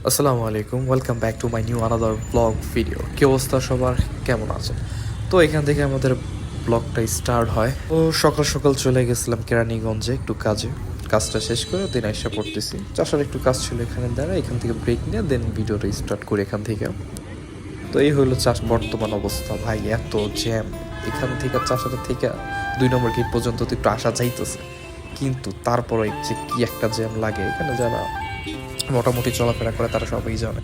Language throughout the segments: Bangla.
আসসালামু আলাইকুম, welcome back to my new another blog video. কি অবস্থা সবার, কেমন আছেন? তো এখান থেকে আমাদের ব্লগটা স্টার্ট হয়। তো সকাল সকাল চলে গেছিলাম কেরানীগঞ্জে একটু কাজটা শেষ করে দেন আইসা পড়তেছি। চাষার একটু কাজ ছিল এখানে, দ্বারা এখান থেকে ব্রেক নিয়ে দেন ভিডিওটা স্টার্ট করি এখান থেকে। তো এই হলো চাষ বর্তমান অবস্থা। ভাই এত জ্যাম এখান থেকে চাষাটা থেকে 2 নম্বর গেট পর্যন্ত তো একটু আসা যাইতেছে, কিন্তু তারপরে যে কি একটা জ্যাম লাগে এখানে, যারা মোটামুটি চলাফেরা করে তারা সবাই জানে।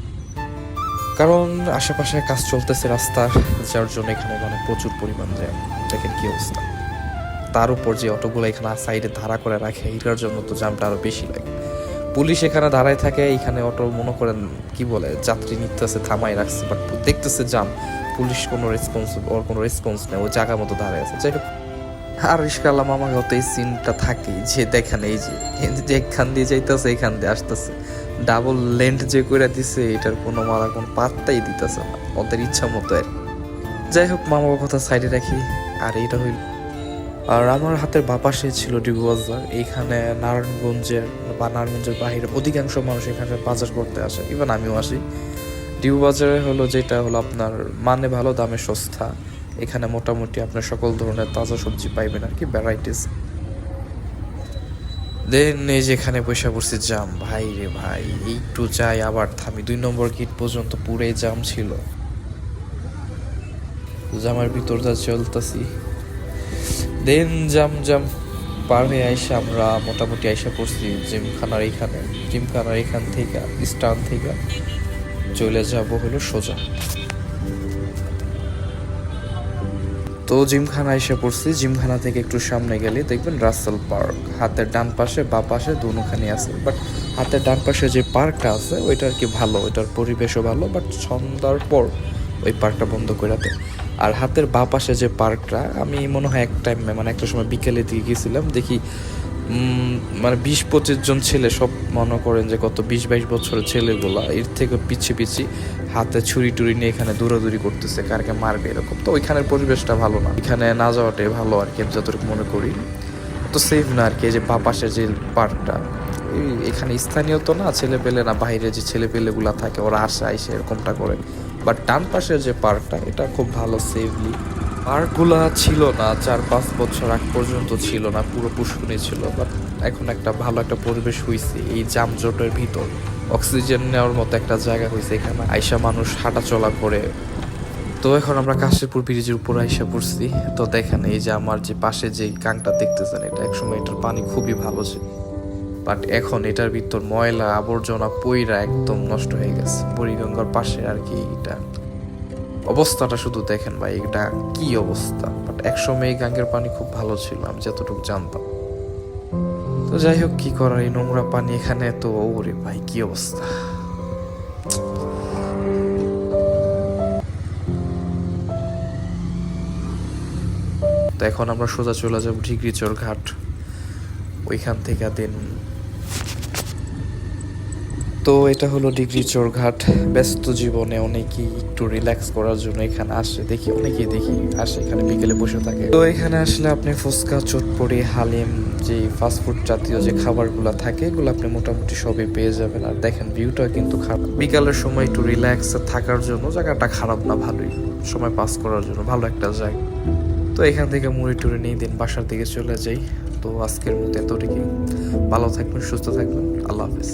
কারণ আশেপাশে কাজ চলতেছে রাস্তার, যার জন্য এখানে মানে প্রচুর পরিমাণ জ্যাম। দেখেন কি অবস্থা। তার উপর যে অটোগুলো এখানে সাইডে ধারা করে রাখে, এটার জন্য তো জ্যামটা আরো বেশি লাগে। পুলিশ এখানে দাঁড়ায় থাকে, এখানে অটো মনে করেন কি বলে যাত্রী নিতেছে, থামাই রাখছে, বাট দেখতেছে জাম, পুলিশ কোনো রেসপন্স নেই, ও জায়গা মতো দাঁড়ায় আছে। যাই হোক, আর রিস্কালাম আমাকে অত এই সিনটা থাকেই যে দেখেন এই যে এখান দিয়ে যাইতেছে এখান দিয়ে আসতেছে, ডাবল লেন্থ যে করে দিছে, এটার কোনো মারা কোনো পাত্তাই দিতেছে না, ওদের ইচ্ছা মতো আর। যাই হোক, মামার কথা সাইডে রাখি। আর এইটা হইল, আর আমার হাতের বাপাশে ছিল ডিগু বাজার। এইখানে নারায়ণগঞ্জের বাহিরে অধিকাংশ মানুষ এখানে বাজার করতে আসে, ইভেন আমিও আসি। ডিগু বাজারে হলো যেটা হলো আপনার মানে ভালো, দামে সস্তা। এখানে মোটামুটি আপনার সকল ধরনের তাজা সবজি পাইবেন আর কি, ভ্যারাইটিস। দেন এই যেখানে পয়সা পড়ছে জাম, ভাই রে ভাই, একটু যাই আবার থামি। 2 নম্বর গেট পর্যন্ত পুরাই জাম ছিল। জামের ভিতর যা চলতেছি, দেন জাম জাম পার হয়ে আইসা আমরা মোটামুটি আইসা পড়ছি জিমখানার এখান থেকে স্টান থেকে চলে যাব হলো সোজা। তো জিমখানা এসে পড়ছি। জিমখানা থেকে একটু সামনে গেলে দেখবেন রাসেল পার্ক, হাতের ডান পাশে বা পাশে দুখানে আছে। বাট হাতের ডান পাশে যে পার্কটা আছে ওইটা আর কি ভালো, ওইটার পরিবেশও ভালো, বাট সন্ধ্যার পর ওই পার্কটা বন্ধ করে দেয়। আর হাতের বা পাশে যে পার্কটা, আমি মনে হয় একটা সময় বিকেলের দিকে গেছিলাম, দেখি মানে 20-25 জন ছেলে, সব মনে করেন যে কত 20-22 বছরের ছেলেগুলা, এর থেকে পিছিয়ে হাতে ছুরি টুরি নিয়ে এখানে দৌড়াদৌড়ি করতেছে, কারকে মারবে এরকম। তো ওইখানের পরিবেশটা ভালো না, এখানে না যাওয়াটাই ভালো আর কি, আমি যতটুকু মনে করি। তো সেফ না আর কি। এই যে পাশের যে পার্কটা, এখানে স্থানীয় তো না ছেলে পেলে, না বাইরে যে ছেলে পেলেগুলা থাকে ওরা আইসে এরকমটা করে। বাট ডান পাশের যে পার্কটা, এটা খুব ভালো, সেফলি। পার্কগুলা ছিল না 4-5 বছর আগ পর্যন্ত, ছিল না, পুরো পুষ্করণী ছিল। বাট এখন একটা ভালো একটা পরিবেশ হয়েছে, এই যানজটের ভিতর অক্সিজেন নেওয়ার মতো একটা জায়গা হয়েছে এখানে, আইসা মানুষ হাঁটা চলা করে। তো এখন আমরা কাশীপুর ব্রিজের উপর আইসা পড়ছি। তো দেখেন এই যে আমার যে পাশে যে গাংটা দেখতেছেন, এটা একসময় এটার পানি খুবই ভালো ছিল, বাট এখন এটার ভিতর ময়লা আবর্জনা পইরা একদম নষ্ট হয়ে গেছে। বুড়িগঙ্গার পাশে আর কি, এটা অবস্থাটা শুধু দেখেন ভাই, এটা কি অবস্থা। বাট একসময় এই গাঙ্গের পানি খুব ভালো ছিল, আমি যতটুকু জানতাম। তো যাই হোক, কি করার, এই নোংরা পানি এখানে। তো ওরে ভাই কি অবস্থা। তো এখন আমরা সোজা চলে যাবো ডিগ্রিচর ঘাট, ওইখান থেকে দেন। তো এটা হলো ডিগ্রিচর ঘাট। ব্যস্ত জীবনে অনেকেই একটু রিল্যাক্স করার জন্য এখানে আসে, অনেকেই আসে এখানে, বিকেলে বসে থাকে। তো এখানে আসলে আপনি ফুচকা, চটপটি, হালিম, যে ফাস্টফুড জাতীয় যে খাবারগুলো থাকে, এগুলো আপনি মোটামুটি সবই পেয়ে যাবেন। আর দেখেন ভিউটা কিন্তু খারাপ, বিকালের সময় একটু রিল্যাক্স থাকার জন্য জায়গাটা খারাপ না, ভালোই, সময় পাস করার জন্য ভালো একটা জায়গা। তো এখান থেকে মুড়ি টুড়ি নিয়ে দিন বাসার দিকে চলে যাই। তো আজকের মতো এতটুকুই। ভালো থাকবেন, সুস্থ থাকবেন, আল্লাহ হাফিজ।